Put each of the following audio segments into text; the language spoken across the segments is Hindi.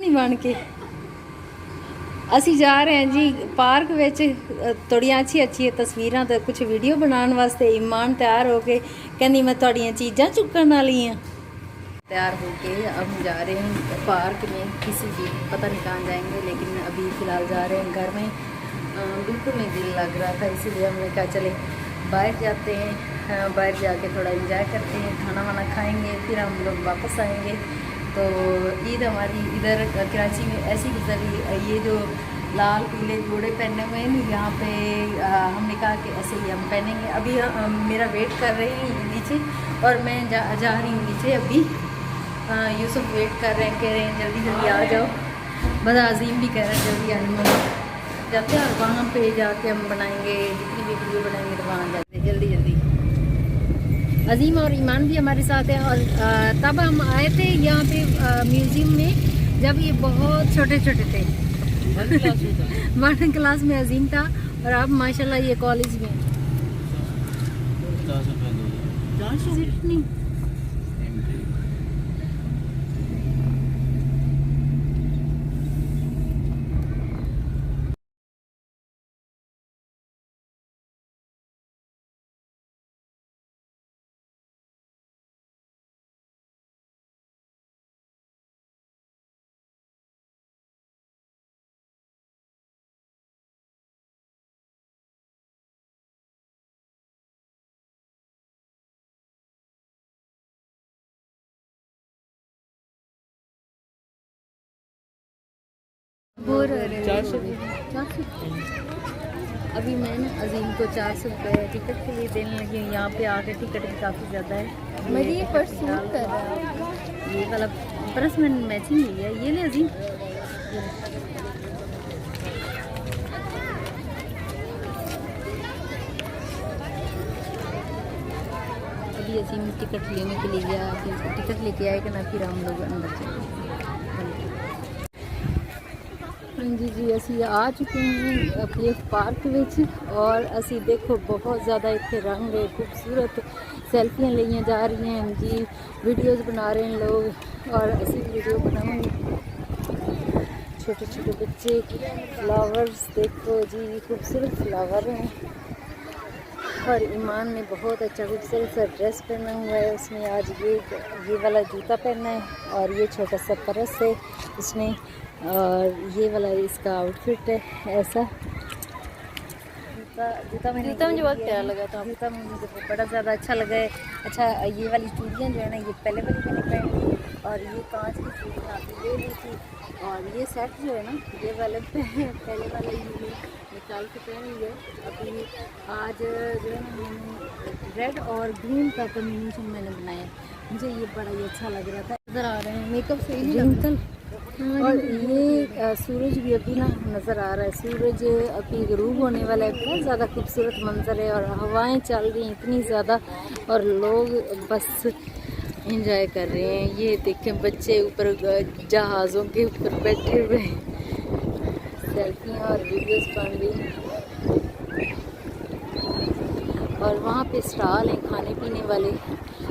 नहीं बन के ਅਸੀਂ ਜਾ ਰਹੇ ਹਾਂ ਜੀ ਪਾਰਕ ਵਿੱਚ ਥੋੜੀਆਂ ਅੱਛੀਆਂ ਤਸਵੀਰਾਂ ਤੇ ਕੁਝ ਵੀਡੀਓ ਬਣਾਉਣ ਵਾਸਤੇ ईमान तैयार हो के कहनी मैं थोड़ियाँ चीज़ां चुकन वाली हाँ। तैयार होके अब हम जा रहे हैं पार्क में, किसी भी पता नहीं कहाँ जाएंगे, लेकिन अभी फ़िलहाल जा रहे हैं। घर में बिल्कुल नहीं दिल लग रहा था, इसीलिए हमने कहा चले बाहर जाते हैं, बाहर जाके थोड़ा एंजॉय करते हैं, खाना वाना खाएँगे, फिर हम लोग वापस आएँगे। तो ईद हमारी इधर कराची में ऐसी गुजरी। ये जो लाल पीले जोड़े पहने हुए हैं यहाँ पे हमने कहा कि ऐसे ही हम पहनेंगे। अभी मेरा वेट कर रहे हैं नीचे और मैं जा रही हूँ नीचे। अभी यूसुफ वेट कर रहे हैं, कह रहे हैं जल्दी जल्दी आ जाओ। बस अजीम भी कह रहे हैं जल्दी आने में जाते हैं, और वहाँ पे जाके हम बनाएंगे जितनी भी वीडियो बनाएंगे तो वहाँ जाते हैं जल्दी जल्दी। अजीम और ईमान भी हमारे साथ है। और तब हम आए थे यहाँ पे म्यूज़ियम में जब ये बहुत छोटे छोटे थे। 1 क्लास में अजीम था और अब माशाल्लाह ये कॉलेज में। नहीं बोर हो रहे 400। अभी मैं ना अजीम को 400 रुपये टिकट के लिए देने लगी हूँ। यहाँ पे आके टिकट भी काफ़ी ज़्यादा है। मेरी ये पर्स सूट कर रहा है, ये वाला पर्स मैंने मैचिंग लिया है। ये ले अजीम, अभी अजीम टिकट लेने के लिए गया, फिर टिकट लेके आएगा ना, फिर हम लोग अंदर चलेंगे। जी जी असी आ चुके हैं अपने पार्क में, और असी देखो बहुत ज़्यादा इतने रंग है, खूबसूरत सेल्फियाँ लिया जा रही हैं जी, वीडियोस बना रहे हैं लोग, और असी वीडियो बनाएंगे। छोटे छोटे बच्चे, फ्लावर्स देखो जी, खूबसूरत फ्लावर हैं। और ईमान ने बहुत अच्छा खूबसूरत सा ड्रेस पहना हुआ है, उसने आज ये वाला जूता पहना है, और ये छोटा सा पर्स है इसने, और ये वाला इसका आउटफिट है ऐसा। जूता मुझे बहुत प्यारा लगा था, जूता मुझे बड़ा ज़्यादा अच्छा लगा है। अच्छा ये वाली चूड़ियाँ जो है ना, ये पहले वाली मैंने पहनी, और ये कांच की चूड़ियाँ आपने ले ली थी, और ये सेट जो है ना, ये वाले पहले वाले ये निकाल के पहन लिया। अभी आज जो है ना मैंने रेड और ग्रीन का कॉम्बिनेशन मैंने बनाया, मुझे ये बड़ा ही अच्छा लग रहा था। नज़र आ रहे हैं मेकअप से ही रिंकल, और ये सूरज भी अभी ना नज़र आ रहा है, सूरज अभी ग़रूब होने वाला है। बहुत ज़्यादा खूबसूरत मंजर है, और हवाएं चल रही हैं इतनी ज़्यादा, और लोग बस एंजॉय कर रहे हैं। ये देखें बच्चे ऊपर जहाज़ों के ऊपर बैठे हुए सेल्फियाँ और वीडियोस बन रही हैं, और वहाँ पे स्टॉल हैं खाने पीने वाले,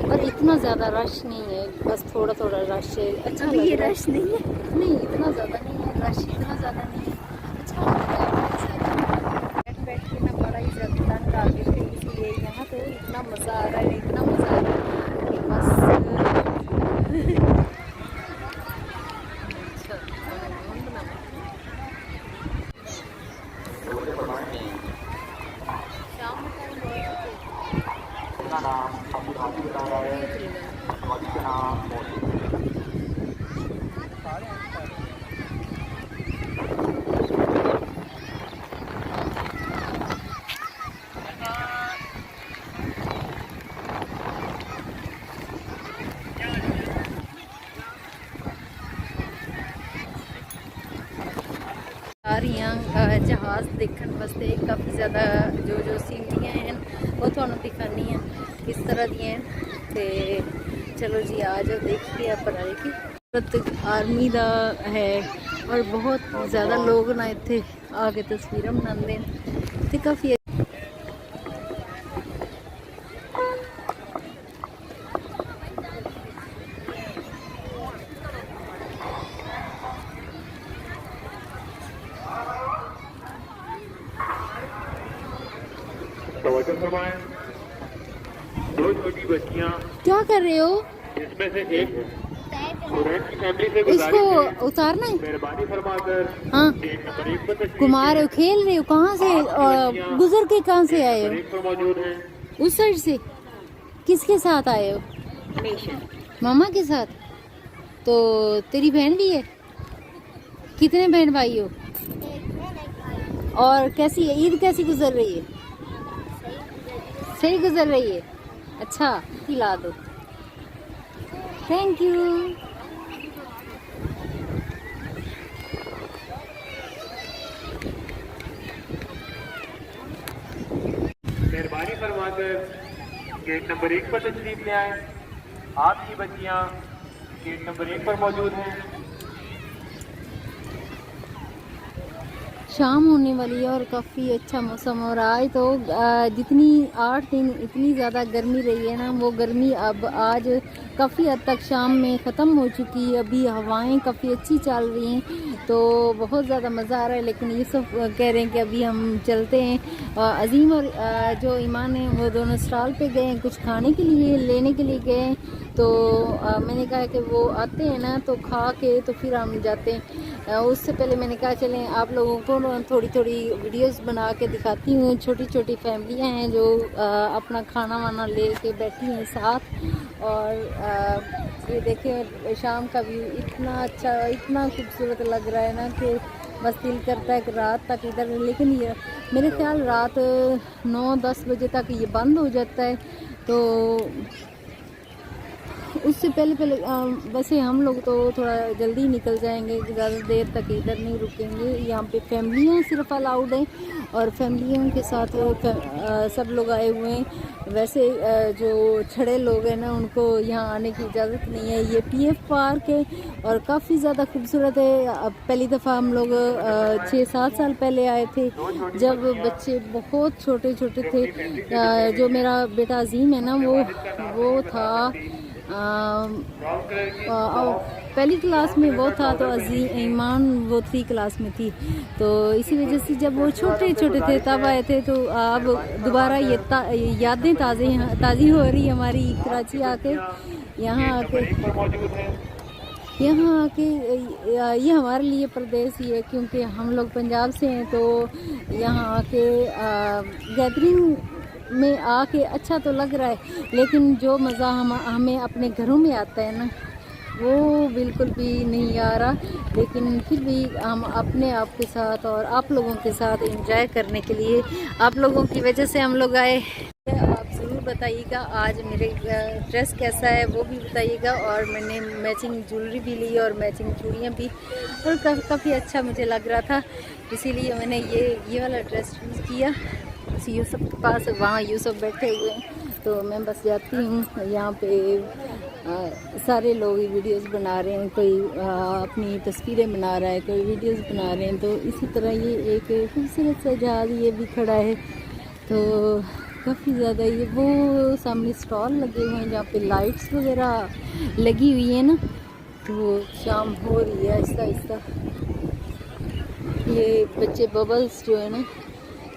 और इतना ज़्यादा रश नहीं है, बस थोड़ा थोड़ा रश है। अच्छा लग रहा है। ये रश नहीं है, नहीं इतना ज़्यादा नहीं है, रश इतना ज़्यादा नहीं है। अच्छा बैठ के ना बड़ा ही ज़्यादा तंग आ गए थे, इसलिए यहाँ तो इतना मज़ा आ रहा है, इतना मज़ा आ रहा है कि बस जहाज़ देखने वास्ते काफ़ी ज़्यादा जो सीनरियाँ हैं वो थोड़ा दिखानी है किस तरह दी हैं। तो चलो जी आ जाओ देखते हैं पढ़ाई की। आर्मी का है, और बहुत ज़्यादा लोग ना इत्थे आके तस्वीरें बनाते हैं, तो काफ़ी तवज्जो फरमाएं। दो छोटी बच्चियां क्या कर रहे हो? इसमें से एक स्टूडेंट की फैमिली से गुजारिश है इसको उतारना है? मेहरबानी फरमाकर हाँ, गेट नंबर 1 पर तशरीफ घुमा रहे हो, खेल रहे हो? कहाँ से गुजर के कहाँ से आए नंबर हो? 1 पर मौजूद हैं। उस साइड से? किसके साथ आए हो? मामा के साथ? तो तेरी बहन भी है? कितने बहन भाई हो? और कैसी है ईद, कैसी गुजर रही है? सही गुजर रही है। अच्छा, खिला दो। Thank you. मेहरबानी फरमाकर गेट नंबर 1 पर तशरीफ ले आए। आपकी बच्चियां गेट नंबर 1 पर मौजूद हैं। शाम होने वाली है और काफ़ी अच्छा मौसम हो रहा है। तो जितनी 8 दिन इतनी ज़्यादा गर्मी रही है ना, वो गर्मी अब आज काफ़ी हद तक शाम में ख़त्म हो चुकी है। अभी हवाएं काफ़ी अच्छी चल रही हैं, तो बहुत ज़्यादा मज़ा आ रहा है। लेकिन ये सब कह रहे हैं कि अभी हम चलते हैं। अजीम और जो ईमान है वो दोनों स्टॉल पे गए हैं, कुछ खाने के लिए लेने के लिए गए हैं। तो मैंने कहा कि वो आते हैं ना तो खा के तो फिर हम जाते हैं। उससे पहले मैंने कहा चलें आप लोगों को थोड़ी थोड़ी वीडियोस बना के दिखाती हूँ। छोटी छोटी फैमिलियाँ हैं जो अपना खाना वाना ले के बैठी हैं साथ। और ये देखें शाम का व्यू इतना अच्छा, इतना खूबसूरत लग रहा है ना कि बस दिल करता है कि रात तक इधर। लेकिन ये मेरे ख्याल रात 9-10 बजे तक ये बंद हो जाता है। तो उससे पहले वैसे हम लोग तो थोड़ा जल्दी निकल जाएंगे, ज़्यादा देर तक इधर नहीं रुकेंगे। यहाँ पे फैमिलियाँ सिर्फ अलाउड हैं और फैमिलियों के साथ सब लोग आए हुए हैं। वैसे जो छड़े लोग हैं ना उनको यहाँ आने की इजाज़त नहीं है। ये पीएफ पार्क है और काफ़ी ज़्यादा खूबसूरत है। अब पहली दफ़ा हम लोग 6-7 साल पहले आए थे जब बच्चे बहुत छोटे छोटे थे। जो मेरा बेटा अजीम है ना वो था पहली क्लास में, वो था तो ईमान वो 3 क्लास में थी। तो इसी वजह से जब वो छोटे छोटे थे तब आए थे। तो अब दोबारा ये यादें ताज़ी हो रही हमारी कराची आके। यहाँ आके ये हमारे लिए परदेस ही है, क्योंकि हम लोग पंजाब से हैं। तो यहाँ आके गैदरिंग में आके अच्छा तो लग रहा है, लेकिन जो मज़ा हमें अपने घरों में आता है ना वो बिल्कुल भी नहीं आ रहा। लेकिन फिर भी हम अपने आप के साथ और आप लोगों के साथ एंजॉय करने के लिए, आप लोगों की वजह से हम लोग आए। आप ज़रूर बताइएगा आज मेरे ड्रेस कैसा है वो भी बताइएगा। और मैंने मैचिंग ज्वेलरी भी ली और मैचिंग चूड़ियाँ भी, और काफ़ी अच्छा मुझे लग रहा था, इसीलिए मैंने ये वाला ड्रेस चूज़ किया। यूसुफ के पास, वहाँ यूसुफ बैठे हुए हैं तो मैं बस जाती हूँ। यहाँ पे सारे लोग वीडियोस बना रहे हैं, कोई अपनी तस्वीरें बना रहा है, कोई वीडियोस बना रहे हैं। तो इसी तरह ये एक खूबसूरत सा जहाज ये भी खड़ा है। तो काफ़ी ज़्यादा ये वो सामने स्टॉल लगे हुए हैं जहाँ पे लाइट्स वगैरह लगी हुई है ना। तो शाम हो रही है आहिस्ता आहिस्ता। ये बच्चे बबल्स जो है ना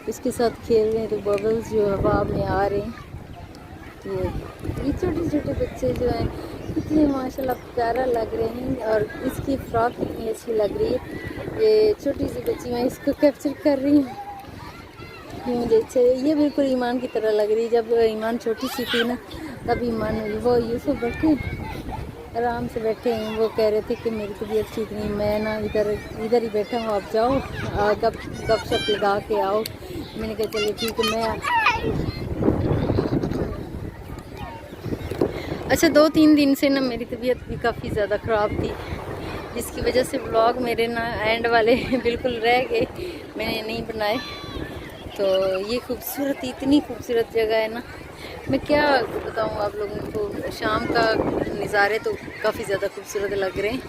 इसके साथ खेल रहे हैं, तो बबल्स जो हवा में आ रहे हैं। तो ये छोटे छोटे बच्चे जो हैं कितने माशाल्लाह प्यारा लग रहे हैं, और इसकी फ्रॉक कितनी अच्छी लग रही है। ये छोटी सी बच्ची, मैं इसको कैप्चर कर रही हूँ। मुझे अच्छा, ये बिल्कुल ईमान की तरह लग रही है। जब ईमान छोटी सी थी ना तब ईमान, वो यूसुफ बैठे आराम से बैठे हैं। वो कह रहे थे कि मेरी तबीयत ठीक नहीं, मैं ना इधर ही बैठा हूँ, आप जाओ गपशप लगा के आओ। मैंने कहा चलिए ठीक है। मैं अच्छा 2-3 दिन से ना मेरी तबीयत भी काफ़ी ज़्यादा ख़राब थी, जिसकी वजह से व्लॉग मेरे ना एंड वाले बिल्कुल रह गए, मैंने नहीं बनाए। तो ये खूबसूरत, इतनी खूबसूरत जगह है ना, मैं क्या बताऊँ आप लोगों को। शाम का नज़ारे तो काफ़ी ज़्यादा खूबसूरत लग रहे हैं।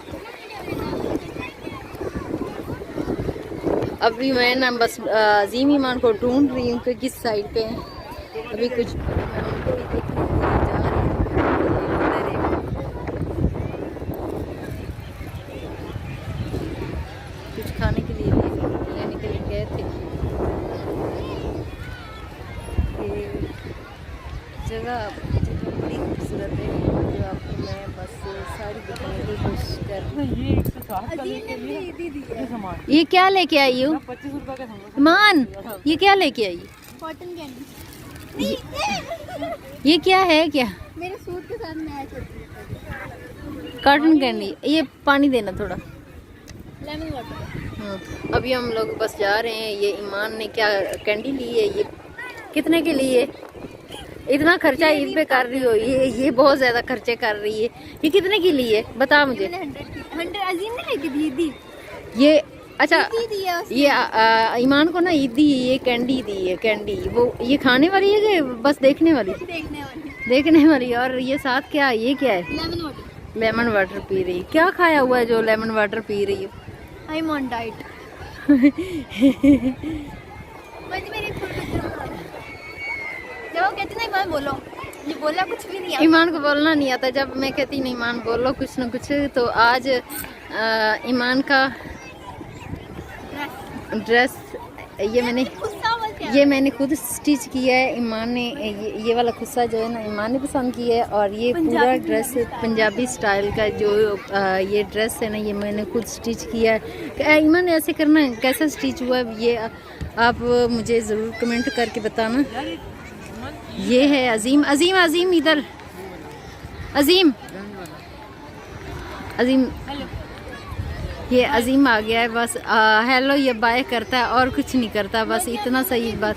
अभी मैं ना बस अजीम ईमान को ढूंढ रही हूँ कि किस साइड पे है। अभी कुछ मैं उनको ही देखने के लिए जा रही हूँ। कुछ खाने के लिए लेने के लिए गए थे। जगह बड़ी खूबसूरत है, जो आपको मैं बस सारी दिखाने की कोशिश कर रही हूँ। ये क्या लेके आई हो 25 रुपए का समोसा। ईमान? ये क्या लेके आई? कॉटन कैंडी ये क्या है? क्या मेरे सूट के साथ मैच होती है। Cotton candy? ये पानी देना थोड़ा। Lemon water. अभी हम लोग बस जा रहे हैं। ये ईमान ने क्या कैंडी ली है? ये कितने के लिए? इतना खर्चा ईद पे कर रही हो? ये बहुत ज्यादा खर्चे कर रही है। ये कितने की ली है बता मुझे। 100 अजीम ने लेके दी ये अच्छा, दी है उसने। ये ईमान को ना ईद दी, ये कैंडी दी है। कैंडी वो ये खाने वाली है कि बस देखने वाली? देखने वाली। और ये साथ क्या? ये क्या है? Lemon water. Lemon water P रही। क्या खाया हुआ है जो लेमन वाटर पी रही हो? I am on diet. चलो कहते नहीं मैं बोलो, ये बोला कुछ भी नहीं। ईमान को बोलना नहीं आता। जब मैं कहती नहीं ईमान बोलो कुछ ना कुछ, तो आज ईमान का ड्रेस ये मैंने खुद स्टिच किया है। ईमान ने ये वाला खुस्सा जो है ना ईमान ने पसंद किया है। और ये पूरा ड्रेस पंजाबी स्टाइल का जो ये ड्रेस है ना, ये मैंने खुद स्टिच किया है। ईमान ऐसे करना कैसा स्टिच हुआ ये आप मुझे ज़रूर कमेंट करके बताना। ये है अजीम। अजीम इधर। अजीम ये अजीम आ गया है। बस हेलो ये बाय करता है और कुछ नहीं करता, बस इतना सही बात।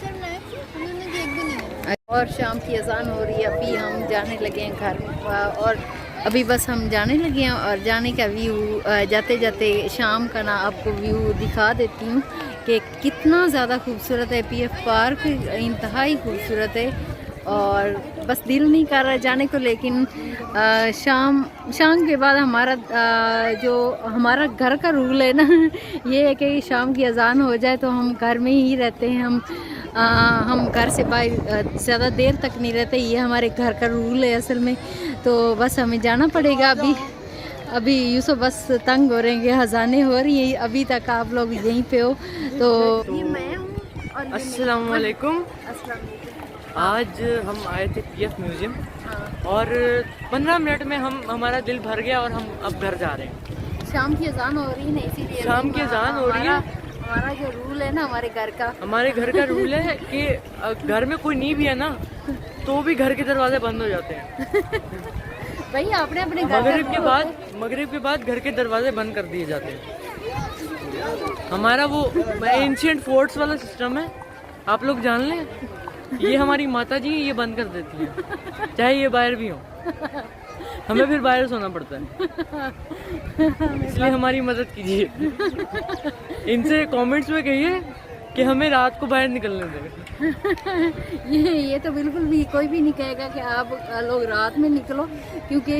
और शाम की अजान हो रही है। अभी हम जाने लगे हैं घर में। और अभी बस हम जाने लगे हैं। और जाने का व्यू जाते जाते शाम का ना आपको व्यू दिखा देती हूँ कि कितना ज़्यादा खूबसूरत है। पीएफ पार्क इंतहाई खूबसूरत है। और बस दिल नहीं कर रहा जाने को, लेकिन शाम के बाद जो हमारा घर का रूल है ना, ये है कि शाम की अजान हो जाए तो हम घर में ही रहते हैं। हम घर से बाहर ज़्यादा देर तक नहीं रहते। ये हमारे घर का रूल है असल में। तो बस हमें जाना पड़ेगा। अभी यूसुफ बस तंग हो रहे हैं कि अजानें हो रही हैं। अभी तक आप लोग यहीं पे हो। तो अस्सलाम वालेकुम। आज हम आए थे पीएफ म्यूजियम और 15 मिनट में हमारा दिल भर गया और हम अब घर जा रहे हैं। शाम की अजान हो रही है ना, इसीलिए शाम की अजान हो रही है। हमारा जो रूल है ना हमारे घर का रूल है कि घर में कोई नहीं भी है ना, तो भी घर के दरवाजे बंद हो जाते हैं। भाई आपने अपने मगरिब के बाद घर के दरवाजे बंद कर दिए जाते हैं। हमारा वो एंशिएंट फोर्ट्स वाला सिस्टम है, आप लोग जान लें। ये हमारी माता जी ये बंद कर देती है, चाहे ये बाहर भी हो। हमें फिर बाहर सोना पड़ता है, इसलिए हमारी मदद कीजिए। इनसे कमेंट्स में कहिए कि हमें रात को बाहर निकलने दें। ये तो बिल्कुल भी कोई भी नहीं कहेगा कि आप लोग रात में निकलो, क्योंकि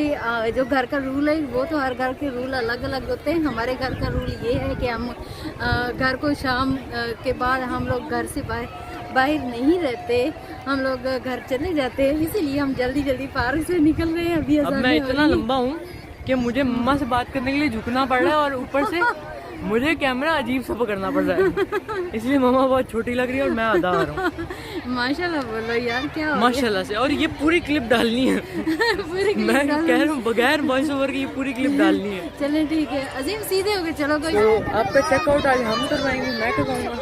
जो घर का रूल है वो तो हर घर के रूल अलग अलग होते हैं। हमारे घर का रूल ये है कि हम घर को शाम के बाद हम लोग घर से बाहर नहीं रहते, हम लोग घर चले जाते हैं। इसीलिए हम जल्दी पार्क से निकल रहे हैं। अभी अब मैं इतना लंबा हूँ कि मुझे मम्मा से बात करने के लिए झुकना पड़ रहा है और ऊपर से मुझे कैमरा अजीब सा पकड़ना पड़ रहा है, इसलिए मम्मा बहुत छोटी लग रही है और मैं आधा आ रहा हूँ। माशाल्लाह बोलो यार, क्या हो माशाल्लाह से। और ये पूरी क्लिप डालनी है। मैं कह रहा हूँ बगैर वॉइस ओवर की ये पूरी क्लिप डालनी है। चलें ठीक है अजीम, सीधे हो गए चलो। कोई तो आपका चेकआउट आज हम करवाएंगे, मैं करवाऊंगा।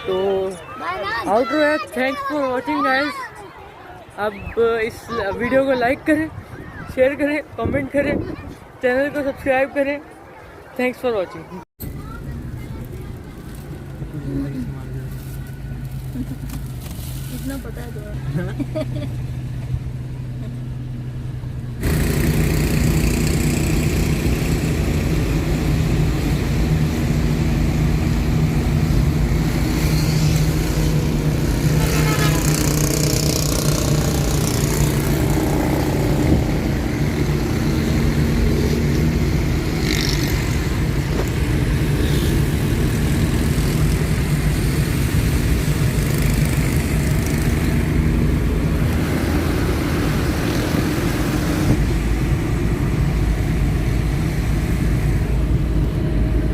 तो आउटरो है। Thanks for watching guys. अब इस वीडियो को लाइक करें, शेयर करें, कमेंट करें, चैनल को सब्सक्राइब करें। Thanks for watching. इतना पता है